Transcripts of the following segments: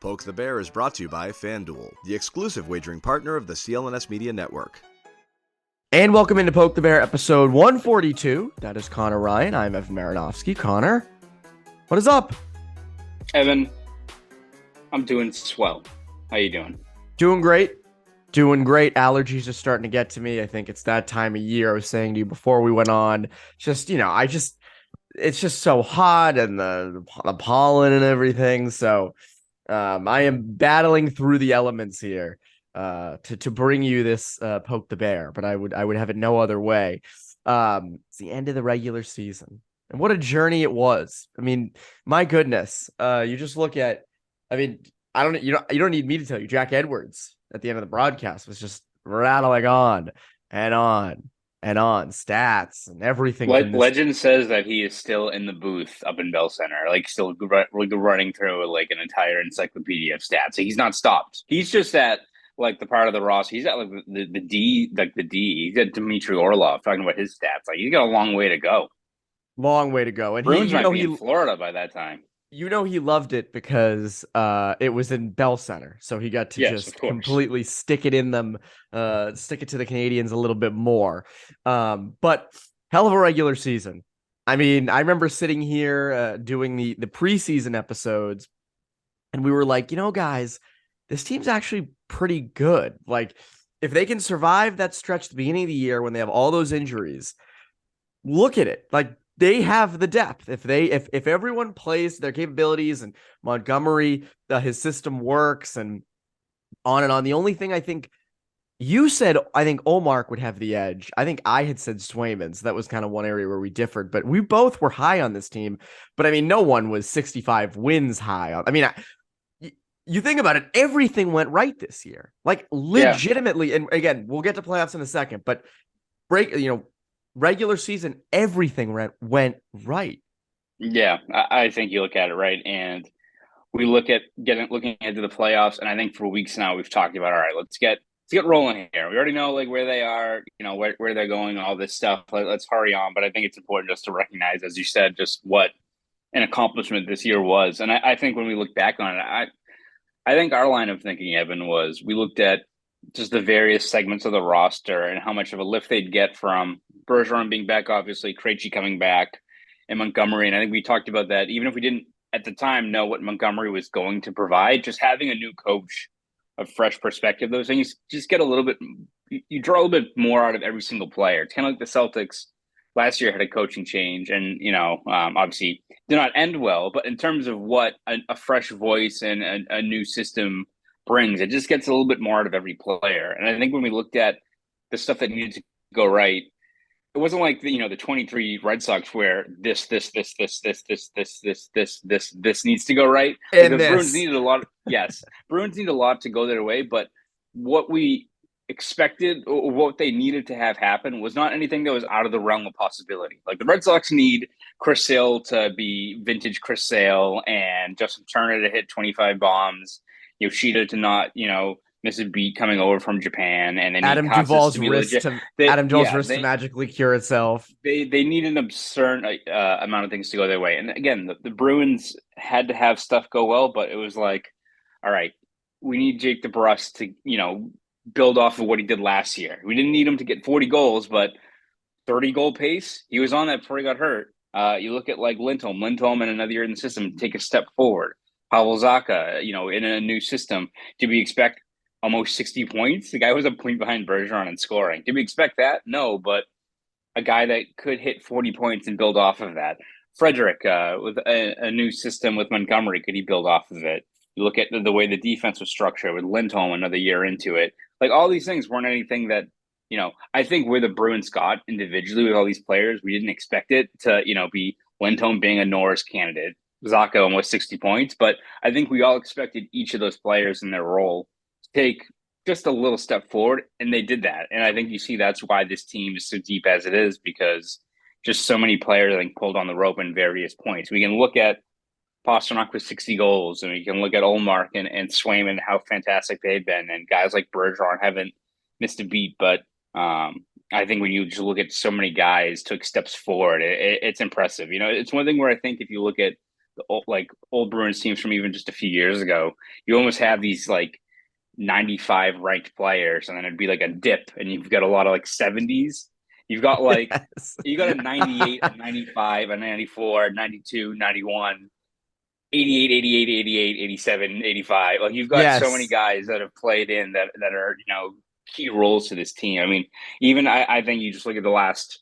Poke the Bear is brought to you by FanDuel, the exclusive wagering partner of the CLNS Media Network. And welcome into Poke the Bear, episode 142. That is Conor Ryan. I'm Evan Marinofsky. Conor, what is up? Evan, I'm doing swell. How you doing? Doing great. Doing great. Allergies are starting to get to me. I think it's that time of year. I was saying to you before we went on, it's just so hot and the pollen and everything. So I am battling through the elements here to bring you this Poke the Bear, but I would have it no other way. It's the end of the regular season, and what a journey it was. I mean, my goodness. You just look at, you don't need me to tell you, Jack Edwards at the end of the broadcast was just rattling on and on and on stats and everything. Legend says that he is still in the booth up in Bell Center, still running through an entire encyclopedia of stats. So he's not stopped. He's just at the part of the roster. He's at the D, the D. He's at Dmitry Orlov talking about his stats. He's got a long way to go. Long way to go. And Bruins might be in Florida by that time. You know he loved it because it was in Bell Center, so he got to just completely stick it in them, stick it to the Canadians a little bit more. But hell of a regular season. I mean, I remember sitting here doing the preseason episodes, and we were like, guys, this team's actually pretty good. If they can survive that stretch at the beginning of the year when they have all those injuries, look at it. They have the depth. If everyone plays their capabilities and Montgomery, his system works and on. The only thing I think you said, I think Ullmark would have the edge. I think I had said Swayman. So that was kind of one area where we differed, but we both were high on this team. But no one was 65 wins high. You think about it, everything went right this year, legitimately. Yeah. And again, we'll get to playoffs in a second, but regular season, everything went right. Yeah, I think you look at it right, and we look at looking into the playoffs, and I think for weeks now we've talked about, all right, let's get rolling here. We already know where they are, where they're going, all this stuff. Let's hurry on. But I think it's important just to recognize, as you said, just what an accomplishment this year was. And I think when we look back on it, I think our line of thinking, Evan, was we looked at just the various segments of the roster and how much of a lift they'd get from Bergeron being back, obviously, Krejci coming back, and Montgomery. And I think we talked about that, even if we didn't at the time know what Montgomery was going to provide, just having a new coach, a fresh perspective, those things just get a little bit, you draw a little bit more out of every single player. It's kind of like the Celtics last year had a coaching change and, obviously did not end well, but in terms of what a fresh voice and a new system brings, it just gets a little bit more out of every player. And I think when we looked at the stuff that needed to go right, it wasn't like the 23 Red Sox where this needs to go right. And the Bruins needed a lot. Bruins need a lot to go their way, but what we expected or what they needed to have happen was not anything that was out of the realm of possibility. The Red Sox need Chris Sale to be vintage Chris Sale and Justin Turner to hit 25 bombs. Yoshida to not, miss a beat coming over from Japan, and then Adam Duvall's wrist to magically cure itself. They need an absurd amount of things to go their way. And again, the Bruins had to have stuff go well, but it was all right, we need Jake DeBrusk to, build off of what he did last year. We didn't need him to get 40 goals, but 30 goal pace, he was on that before he got hurt. You look at Lindholm in another year in the system, take a step forward. Pavel Zacha, in a new system. Did we expect almost 60 points? The guy was a point behind Bergeron in scoring. Did we expect that? No, but a guy that could hit 40 points and build off of that. Frederick, with a new system with Montgomery, could he build off of it? You look at the way the defense was structured with Lindholm another year into it. All these things weren't anything that, I think where the Bruins got individually with all these players, we didn't expect it to, be Lindholm being a Norris candidate. Zacha almost 60 points, but I think we all expected each of those players in their role to take just a little step forward, and they did that. And I think you see that's why this team is so deep as it is, because just so many players pulled on the rope in various points. We can look at Pastrnak with 60 goals, and we can look at Ullmark and Swayman, how fantastic they've been, and guys like Bergeron haven't missed a beat. But I think when you just look at so many guys took steps forward, it's impressive. It's one thing where I think if you look at old Bruins teams from even just a few years ago, you almost have these like 95 ranked players, and then it'd be like a dip, and you've got a lot of like 70s. You've got like Yes. you got a 98, a 95, a 94, 92, 91, 88, 88, 88, 87, 85. Like you've got so many Yes. guys that have played in that are, key roles to this team. I mean, even I think you just look at the last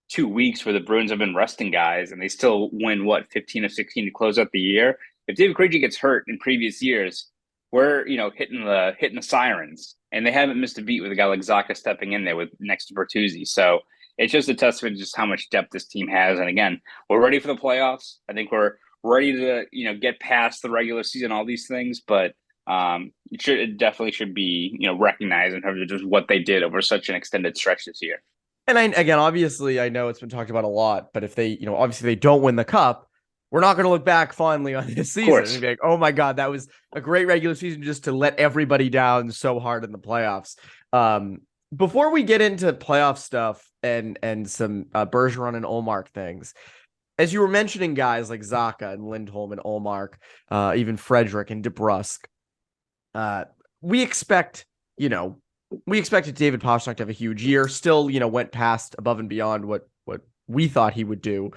2 weeks where the Bruins have been resting guys and they still win 15 or 16 to close out the year. If David Krejci gets hurt in previous years, we're hitting the sirens, and they haven't missed a beat with a guy like Zacha stepping in there with next to Bertuzzi. So it's just a testament to just how much depth this team has. And again, we're ready for the playoffs. I think we're ready to get past the regular season, all these things, but it definitely should be recognized in terms of just what they did over such an extended stretch this year. And obviously, I know it's been talked about a lot, but if they, obviously they don't win the cup, we're not going to look back fondly on this season and be like, oh my God, that was a great regular season just to let everybody down so hard in the playoffs. Before we get into playoff stuff and some Bergeron and Ullmark things, as you were mentioning guys like Zacha and Lindholm and Ullmark, even Frederick and DeBrusk, we expected David Pastrnak to have a huge year, still, went past above and beyond what we thought he would do.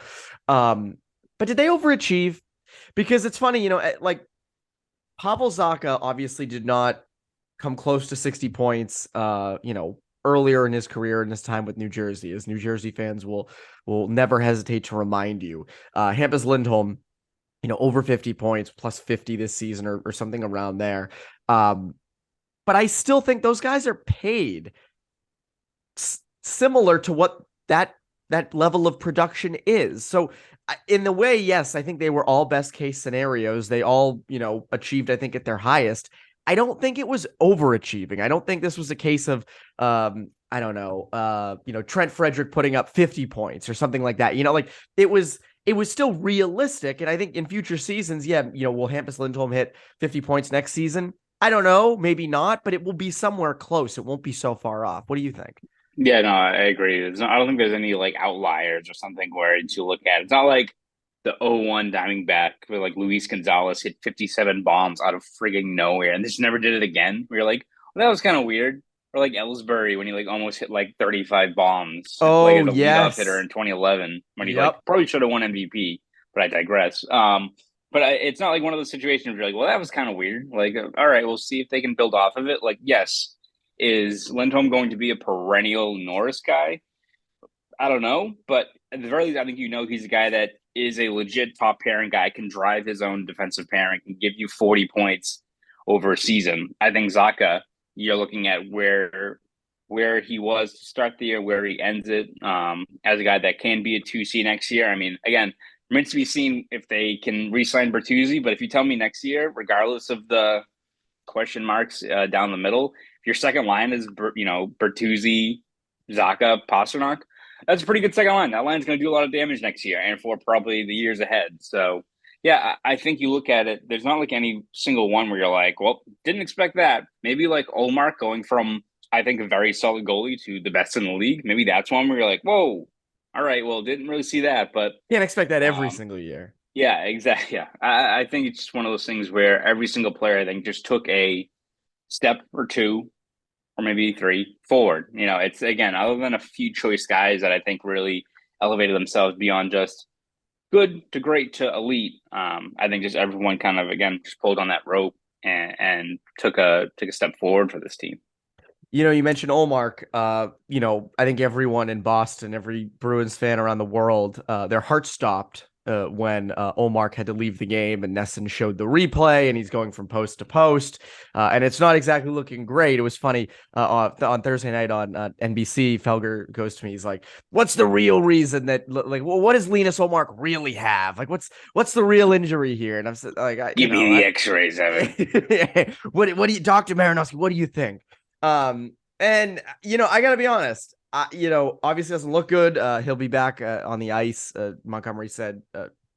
But did they overachieve? Because it's funny, like Pavel Zacha obviously did not come close to 60 points, earlier in his career in his time with New Jersey, as New Jersey fans will never hesitate to remind you. Hampus Lindholm, over 50 points, plus 50 this season or something around there. But I still think those guys are paid similar to what that level of production is. So in the way, yes, I think they were all best case scenarios. They all, achieved, I think, at their highest. I don't think it was overachieving. I don't think this was a case of, Trent Frederick putting up 50 points or something like that. It was still realistic. And I think in future seasons, will Hampus Lindholm hit 50 points next season? I don't know, maybe not, but it will be somewhere close. It won't be so far off. What do you think? Yeah, no, I agree. I don't think there's any like outliers or something where you look at. It's not like the 0-1 Diamondback where like Luis Gonzalez hit 57 bombs out of frigging nowhere and just never did it again. We're like, well, that was kind of weird. Or like Ellsbury when he like almost hit like 35 bombs. Oh, like, as a yes. leadoff hitter in 2011 when he like probably should have won MVP, but I digress. But it's not like one of those situations where you're like, well, that was kind of weird. Like, all right, we'll see if they can build off of it. Like, yes, is Lindholm going to be a perennial Norris guy? I don't know, but at the very least, I think he's a guy that is a legit top pairing guy, can drive his own defensive pairing, can give you 40 points over a season. I think Zacha, you're looking at where he was to start the year, where he ends it, as a guy that can be a 2C next year. I mean, again, remains to be seen if they can re-sign Bertuzzi, but if you tell me next year, regardless of the question marks down the middle, if your second line is Bertuzzi, Zacha, Pastrnak, that's a pretty good second line. That line's going to do a lot of damage next year and for probably the years ahead. So, yeah, I think you look at it, there's not like any single one where you're like, well, didn't expect that. Maybe like Ullmark going from, I think, a very solid goalie to the best in the league. Maybe that's one where you're like, whoa, all right, well, didn't really see that. But can't expect that every single year. Yeah, exactly. Yeah, I think it's just one of those things where every single player, I think, just took a step or two or maybe three forward. It's, again, other than a few choice guys that I think really elevated themselves beyond just good to great to elite. I think just everyone kind of, again, just pulled on that rope and took a step forward for this team. You mentioned Ullmark. I think everyone in Boston, every Bruins fan around the world, their hearts stopped when Ullmark had to leave the game and Nesson showed the replay and he's going from post to post. And it's not exactly looking great. It was funny on Thursday night on NBC, Felger goes to me. He's like, what's the real reason that what does Linus Ullmark really have? Like, what's the real injury here? And I'm like, give me the x-rays of it. What do you, Dr. Marinofsky, what do you think? And I gotta be honest, obviously doesn't look good. He'll be back on the ice. Montgomery said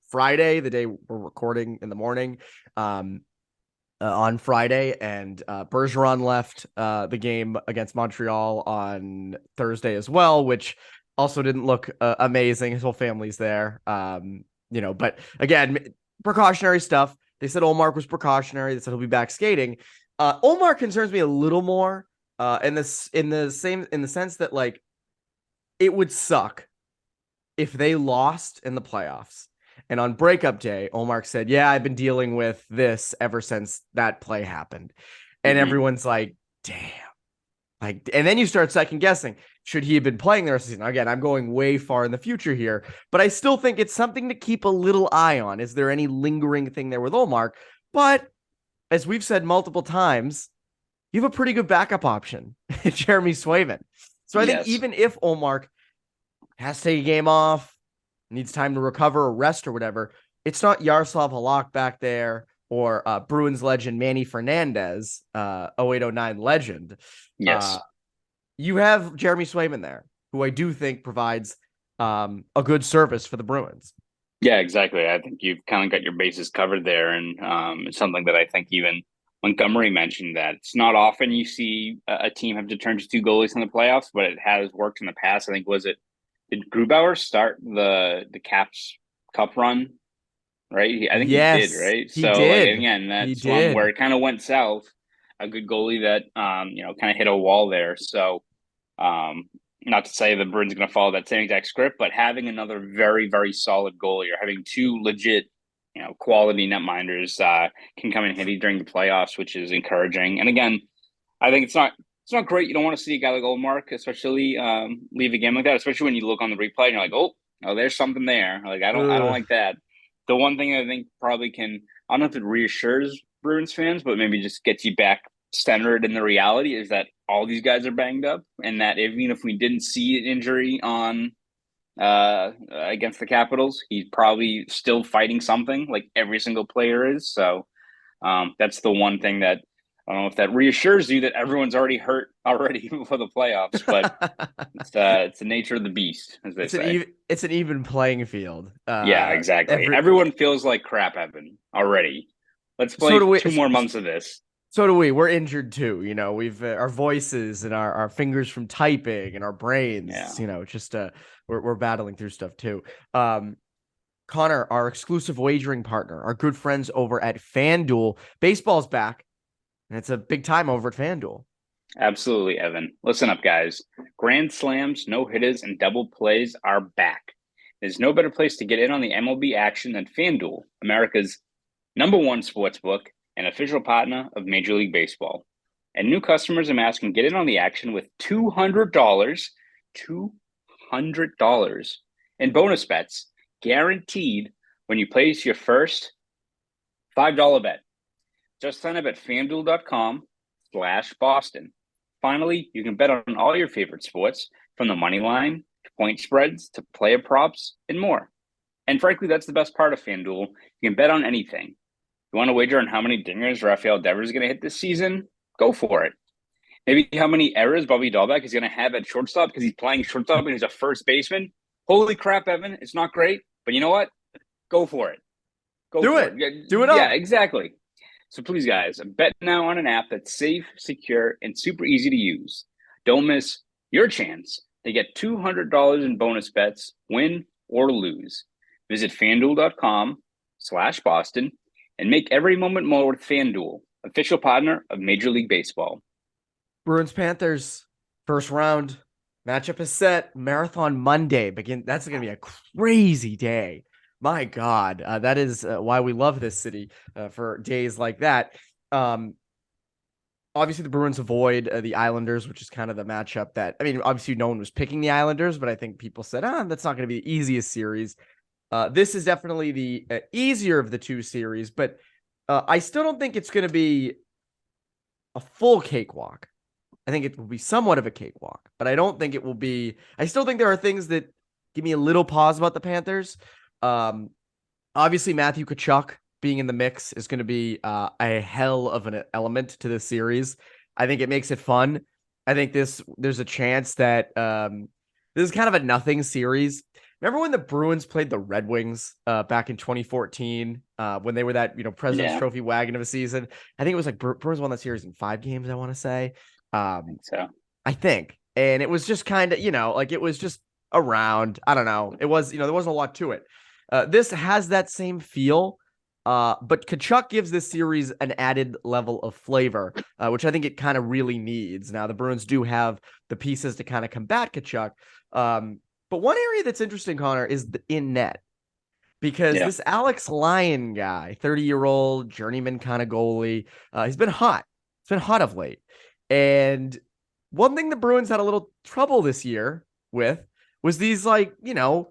Friday, the day we're recording in the morning, on Friday, and Bergeron left the game against Montreal on Thursday as well, which also didn't look amazing. His whole family's there. But again, precautionary stuff. They said Ullmark was precautionary. They said he'll be back skating. Ullmark concerns me a little more in the sense that, like, it would suck if they lost in the playoffs. And on breakup day, Ullmark said, yeah, I've been dealing with this ever since that play happened. And everyone's like, damn. Like, and then you start second guessing, should he have been playing the rest of the season? Again, I'm going way far in the future here, but I still think it's something to keep a little eye on. Is there any lingering thing there with Ullmark? But as we've said multiple times, you have a pretty good backup option, Jeremy Swayman. So I think even if Ullmark has to take a game off, needs time to recover or rest or whatever, it's not Yaroslav Halak back there or Bruins legend Manny Fernandez, 0809 legend. Yes. You have Jeremy Swayman there, who I do think provides a good service for the Bruins. Yeah, exactly. I think you've kind of got your bases covered there. And it's something that I think even Montgomery mentioned, that it's not often you see a team have to turn to 2 goalies in the playoffs, but it has worked in the past. I think, did Grubauer start the Caps Cup run? Right? I think he did, right? He did. Like, again, that's one where it kind of went south. A good goalie that, kind of hit a wall there. So, not to say the Bruins are going to follow that same exact script, but having another very, very solid goalie, or having 2 legit, quality netminders can come in handy during the playoffs, which is encouraging. And again, I think it's not great. You don't want to see a guy like Ullmark, especially leave a game like that, especially when you look on the replay and you're like, oh, there's something there. Like, I don't like that. The one thing I think probably can, I don't know if it reassures Bruins fans, but maybe just gets you back centered in the reality, is that all these guys are banged up, and that even if we didn't see an injury on against the Capitals, he's probably still fighting something, like every single player is. So that's the one thing that, I don't know if that reassures you that everyone's already hurt already for the playoffs, but it's the nature of the beast, as they say. It's an even playing field. Yeah, exactly. Everyone feels like crap, Evan, already. Let's play 2 more months of this. So do we. We're injured too. We've our voices and our fingers from typing and our brains. Just we're battling through stuff too. Connor, our exclusive wagering partner, our good friends over at FanDuel. Baseball's back. And it's a big time over at FanDuel. Absolutely, Evan. Listen up, guys. Grand slams, no-hitters, and double plays are back. There's no better place to get in on the MLB action than FanDuel, America's #1 sportsbook and official partner of Major League Baseball. And new customers and Mass can get in on the action with $200 in bonus bets guaranteed when you place your first $5 bet. Just sign up at FanDuel.com/Boston. Finally, you can bet on all your favorite sports, from the money line to point spreads to player props and more. And frankly, that's the best part of FanDuel. You can bet on anything. You want to wager on how many dingers Rafael Devers is going to hit this season? Go for it. Maybe how many errors Bobby Dahlbeck is going to have at shortstop because he's playing shortstop and he's a first baseman. Holy crap, Evan. It's not great, but you know what? Go for it. Do it. Do it all. Yeah, exactly. So please, guys, bet now on an app that's safe, secure, and super easy to use. Don't miss your chance to get $200 in bonus bets, win or lose. Visit FanDuel.com/Boston and make every moment more with FanDuel, official partner of Major League Baseball. Bruins-Panthers, first round matchup is set. Marathon Monday begin. That's going to be a crazy day. My God, that is why we love this city for days like that. Obviously, the Bruins avoid the Islanders, which is kind of the matchup that, obviously no one was picking the Islanders, but I think people said, that's not going to be the easiest series. This is definitely the easier of the 2 series, but I still don't think it's going to be a full cakewalk. I think it will be somewhat of a cakewalk, but I don't think it will be. I still think there are things that give me a little pause about the Panthers. Obviously, Matthew Tkachuk being in the mix is going to be a hell of an element to this series. I think it makes it fun. I think there's a chance that this is kind of a nothing series. Remember when the Bruins played the Red Wings back in 2014 when they were that President's Trophy wagon of a season? I think it was like Bruins won that series in 5 games, I want to say. I think. And it was just kind of, it was just around. I don't know. It was, there wasn't a lot to it. This has that same feel, But Tkachuk gives this series an added level of flavor, which I think it kind of really needs. Now, the Bruins do have the pieces to kind of combat Tkachuk. But one area that's interesting, Connor, is the in net. Because this Alex Lyon guy, 30-year-old journeyman kind of goalie, he's been hot. It's been hot of late. And one thing the Bruins had a little trouble this year with was these, like, you know,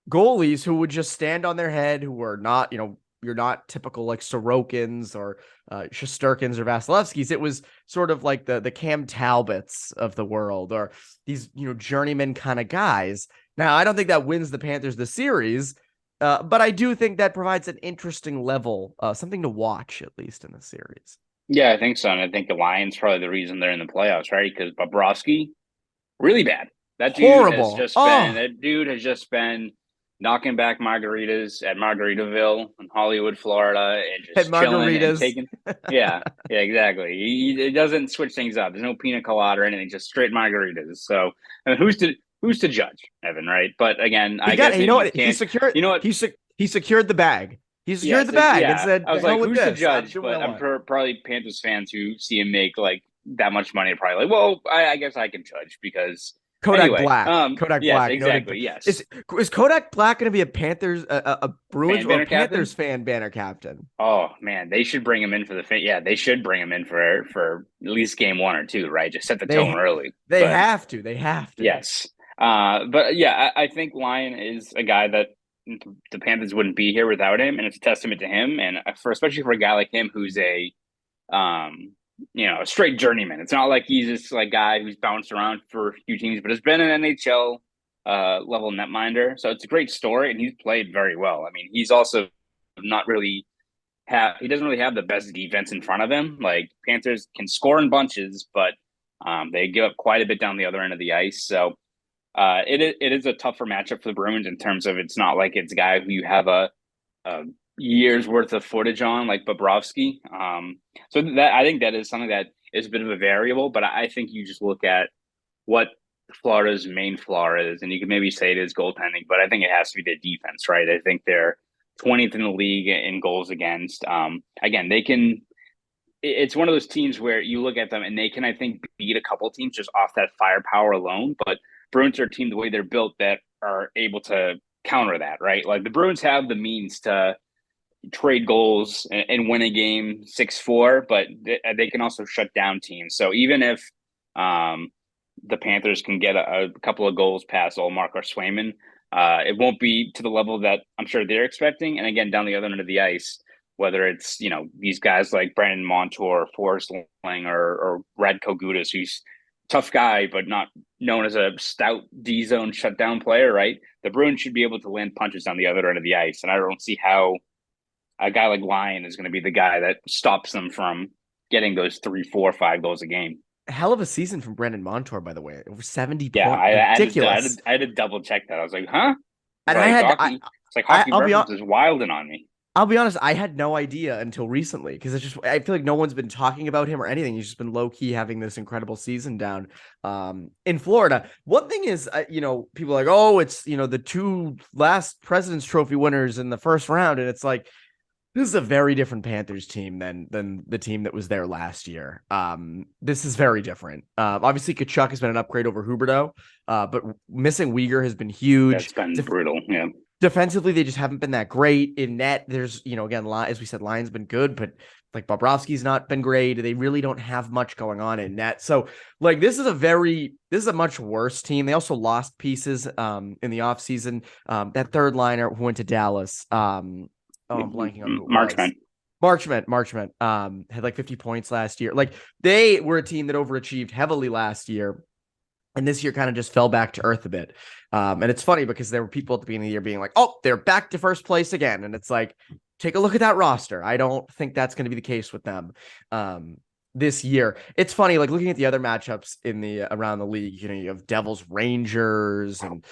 goalies who would just stand on their head, who were not, you know, you're not typical like Sorokins or Shesterkins or Vasilevskis. It was sort of like the Cam Talbots of the world, or these, you know, journeyman kind of guys. Now, I don't think that wins the Panthers the series, but I do think that provides an interesting level, something to watch, at least in the series. Yeah, I think so. And I think the Lions probably the reason they're in the playoffs, right? Because Bobrovsky, really bad. That dude Horrible. has just been knocking back margaritas at Margaritaville in Hollywood, Florida, and just chilling and taking. Yeah, exactly. He doesn't switch things up. There's no pina colada or anything, just straight margaritas. So, I mean, who's to judge, Evan? Right? But again, I guess you know what he secured. You know what he secured the bag. He secured the bag and said, "I was like, who's to judge?" But I'm probably Panthers fans who see him make like that much money are probably like, well, I guess I can judge because. Kodak Black. Kodak Black. Exactly. Yes. Is Kodak Black going to be a Panthers, a Bruins or Panthers fan banner captain? Oh man, they should bring him in for the fan. Yeah, they should bring him in for at least game 1 or 2, right? Just set the tone early. They have to. Yes. But yeah, I think Lyon is a guy that the Panthers wouldn't be here without him, and it's a testament to him, and especially for a guy like him who's a a straight journeyman. It's not like he's this like guy who's bounced around for a few teams, but has been an NHL level netminder. So it's a great story, and he's played very well. I mean, he's also not really he doesn't really have the best defense in front of him. Like Panthers can score in bunches, but they give up quite a bit down the other end of the ice. So it is a tougher matchup for the Bruins in terms of it's not like it's a guy who you have a years worth of footage on like Bobrovsky. So that I think that is something that is a bit of a variable, but I think you just look at what Florida's main flaw is, and you can maybe say it is goaltending, but I think it has to be the defense, right? I think they're 20th in the league in goals against. Again, it's one of those teams where you look at them and they can, I think, beat a couple teams just off that firepower alone, but Bruins are a team the way they're built that are able to counter that, right? Like the Bruins have the means to trade goals and win a game 6-4, but they can also shut down teams. So even if the Panthers can get a couple of goals past Ullmark or Swayman, it won't be to the level that I'm sure they're expecting. And again, down the other end of the ice, whether it's, you know, these guys like Brandon Montour, Forrest Lang, or Radko Gudas, who's a tough guy, but not known as a stout D-zone shutdown player, right? The Bruins should be able to land punches on the other end of the ice. And I don't see how a guy like Lyon is going to be the guy that stops them from getting those 3, 4, 5 goals a game. Hell of a season from Brandon Montour, by the way. Over 70 points. Yeah, ridiculous. I had to double check that. I was like, huh? And hockey reference is wilding on me. I'll be honest, I had no idea until recently because I feel like no one's been talking about him or anything. He's just been low key having this incredible season down in Florida. One thing is, people are like, oh, it's, the 2 last President's Trophy winners in the first round. And it's like, this is a very different Panthers team than the team that was there last year. This is very different. Obviously, Tkachuk has been an upgrade over Huberdeau, but missing Uyghur has been huge. That's been brutal, yeah. Defensively, they just haven't been that great. In net, there's, again, as we said, Lyon's been good, but like Bobrovsky's not been great. They really don't have much going on in net. So like, this is a much worse team. They also lost pieces in the offseason. That third liner who went to Dallas. I'm blanking on who Marchment had like 50 points last year. Like they were a team that overachieved heavily last year. And this year kind of just fell back to earth a bit. And it's funny because there were people at the beginning of the year being like, oh, they're back to first place again. And it's like, take a look at that roster. I don't think that's going to be the case with them this year. It's funny, like looking at the other matchups around the league, you have Devils, Rangers, and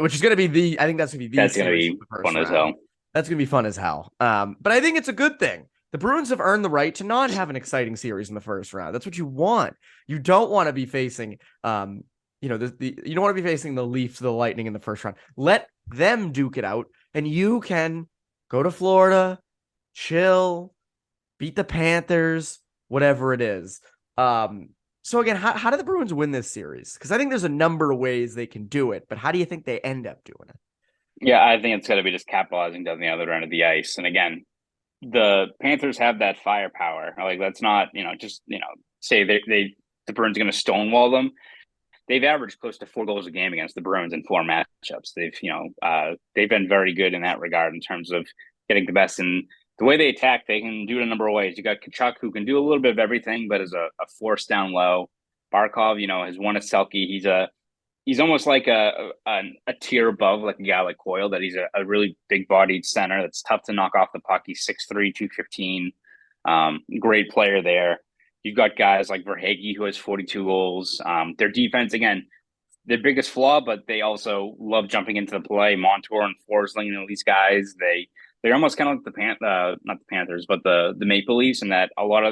which is going to be I think that's going to be fun as hell. That's going to be fun as hell. But I think it's a good thing. The Bruins have earned the right to not have an exciting series in the first round. That's what you want. You don't want to be facing, you don't want to be facing the Leafs, the Lightning in the first round. Let them duke it out, and you can go to Florida, chill, beat the Panthers, whatever it is. So again, how do the Bruins win this series? Because I think there's a number of ways they can do it, but how do you think they end up doing it? Yeah, I think it's going to be just capitalizing down the other end of the ice. And again, the Panthers have that firepower. Like, let's not, say the Bruins are going to stonewall them. They've averaged close to 4 goals a game against the Bruins in 4 matchups. They've been very good in that regard in terms of getting the best. And the way they attack, they can do it a number of ways. You got Tkachuk, who can do a little bit of everything, but is a force down low. Barkov, has won a Selke. He's almost like a tier above, like a guy like Coyle, that he's a really big-bodied center that's tough to knock off the puck. He's 6'3", 215. Great player there. You've got guys like Verhaeghe, who has 42 goals. Their defense, again, their biggest flaw, but they also love jumping into the play. Montour and Forsling, these guys, they're almost kind of like not the Panthers, but the Maple Leafs, in that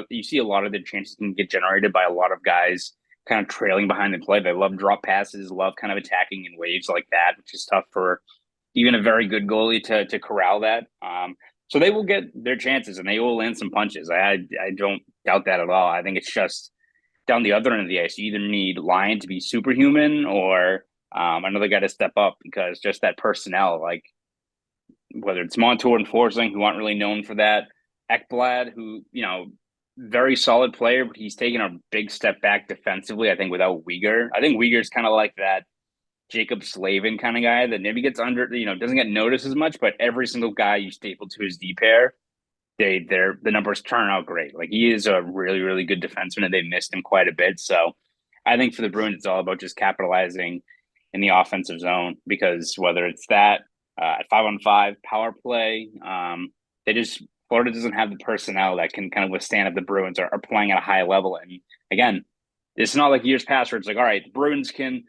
you see a lot of their chances can get generated by a lot of guys kind of trailing behind the play. They love drop passes, love kind of attacking in waves like that, which is tough for even a very good goalie to corral that. So they will get their chances and they will land some punches. I don't doubt that at all. I think it's just down the other end of the ice. You either need Lyon to be superhuman or another guy to step up, because just that personnel, like whether it's Montour and Forsling, who aren't really known for that, Ekblad, who, very solid player, but he's taken a big step back defensively, I think, without Uyghur. I think Uyghur's kind of like that Jacob Slavin kind of guy that maybe gets under, doesn't get noticed as much, but every single guy you staple to his D pair, the numbers turn out great. Like, he is a really, really good defenseman, and they missed him quite a bit. So I think for the Bruins, it's all about just capitalizing in the offensive zone, because whether it's that at 5-on-5 power play, Florida doesn't have the personnel that can kind of withstand if the Bruins are playing at a high level. And again, it's not like years past where it's like, all right, the Bruins can,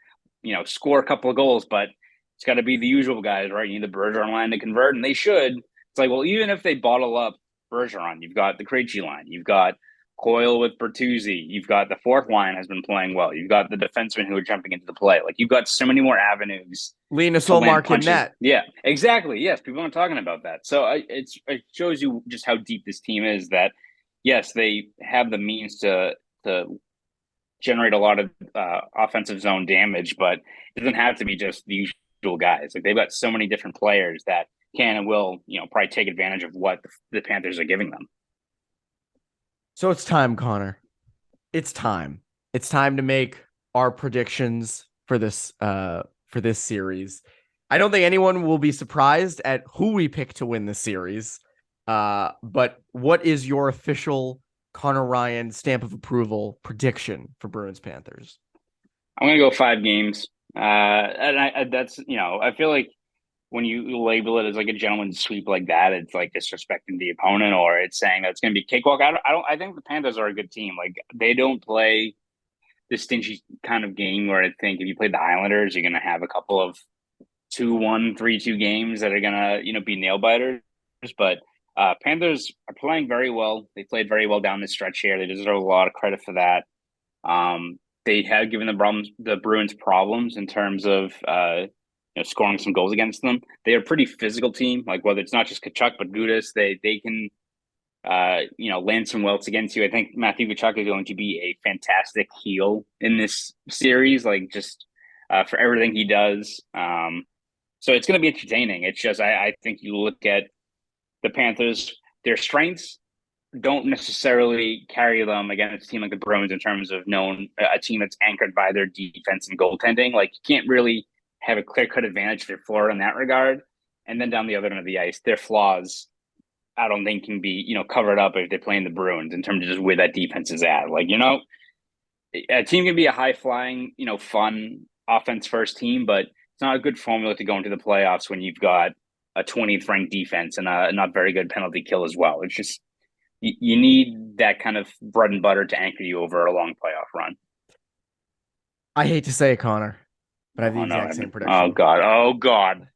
score a couple of goals, but it's got to be the usual guys, right? You need the Bergeron line to convert, and they should. It's like, well, even if they bottle up Bergeron, you've got the Krejci line, you've got Coyle with Bertuzzi, you've got the fourth line has been playing well, you've got the defensemen who are jumping into the play. Like, you've got so many more avenues. Linus Ullmark in net. Yeah, exactly. Yes, people aren't talking about that. So it shows you just how deep this team is, that, yes, they have the means to generate a lot of offensive zone damage, but it doesn't have to be just the usual guys. Like, they've got so many different players that can and will, probably take advantage of what the Panthers are giving them. So it's time, Connor. It's time. It's time to make our predictions for this series. I don't think anyone will be surprised at who we pick to win the series. But what is your official Conor Ryan stamp of approval prediction for Bruins-Panthers? I'm going to go 5 games. And that's, I feel like when you label it as like a gentleman's sweep like that, it's like disrespecting the opponent, or it's saying that it's going to be cakewalk. I think the Panthers are a good team. Like, they don't play the stingy kind of game where I think if you play the Islanders, you're going to have a couple of 2-1, 3-2 games that are going to, be nail biters. But Panthers are playing very well. They played very well down this stretch here. They deserve a lot of credit for that. They have given the Bruins problems in terms of scoring some goals against them. They are a pretty physical team. Like, whether it's not just Tkachuk but Gudas, they can land some welts against you. I think Matthew Tkachuk is going to be a fantastic heel in this series, like, just for everything he does. So it's going to be entertaining. It's just I think you look at the Panthers, their strengths don't necessarily carry them against a team like the Bruins in terms of a team that's anchored by their defense and goaltending. Like, you can't really have a clear-cut advantage for Florida in that regard. And then down the other end of the ice, their flaws, I don't think can be, covered up if they're playing the Bruins in terms of just where that defense is at. Like, a team can be a high-flying, fun offense-first team, but it's not a good formula to go into the playoffs when you've got a 20th ranked defense and a not very good penalty kill as well. It's just, you need that kind of bread and butter to anchor you over a long playoff run. I hate to say it, Connor, but I have the exact same prediction. Oh God.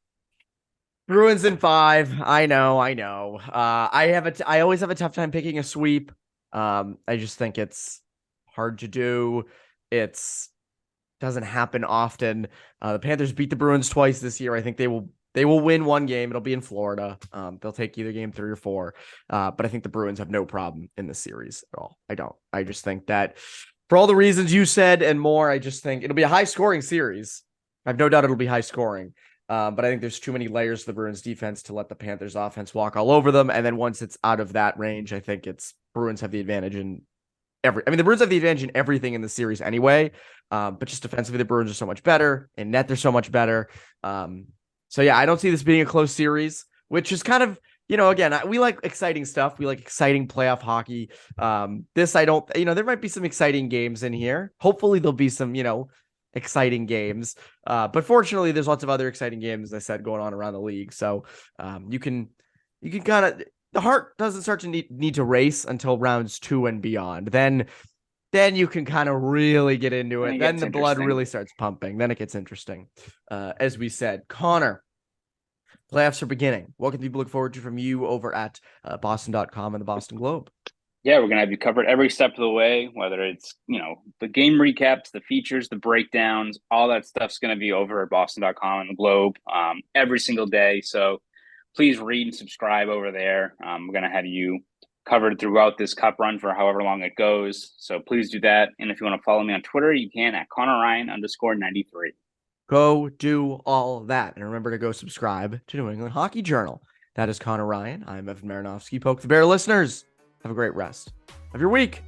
Bruins in 5. I know. I always have a tough time picking a sweep. I just think it's hard to do. Doesn't happen often. The Panthers beat the Bruins twice this year. I think they will They will win one game. It'll be in Florida. They'll take either game 3 or 4. But I think the Bruins have no problem in this series at all. I don't. I just think that for all the reasons you said and more, I just think it'll be a high-scoring series. I have no doubt it'll be high-scoring. But I think there's too many layers to the Bruins defense to let the Panthers offense walk all over them. And then once it's out of that range, I think it's Bruins have the advantage in the Bruins have the advantage in everything in the series anyway. But just defensively, the Bruins are so much better. In net, they're so much better. So yeah, I don't see this being a close series, which is kind of, again, we like exciting stuff. We like exciting playoff hockey. This, I don't, there might be some exciting games in here. Hopefully there'll be some, exciting games. But fortunately, there's lots of other exciting games, as I said, going on around the league. So you can kind of, the heart doesn't start to need to race until rounds 2 and beyond. Then you can kind of really get into it. Then the blood really starts pumping. Then it gets interesting. As we said, Connor, playoffs are beginning. What can people look forward to from you over at Boston.com and the Boston Globe? Yeah, we're going to have you covered every step of the way, whether it's, the game recaps, the features, the breakdowns, all that stuff's going to be over at Boston.com and the Globe every single day. So please read and subscribe over there. We're going to have you covered throughout this cup run for however long it goes. So please do that. And if you want to follow me on Twitter, you can at Conor Ryan _93. Go do all that. And remember to go subscribe to New England Hockey Journal. That is Conor Ryan. I'm Evan Marinofsky. Poke the Bear listeners. Have a great rest of your week.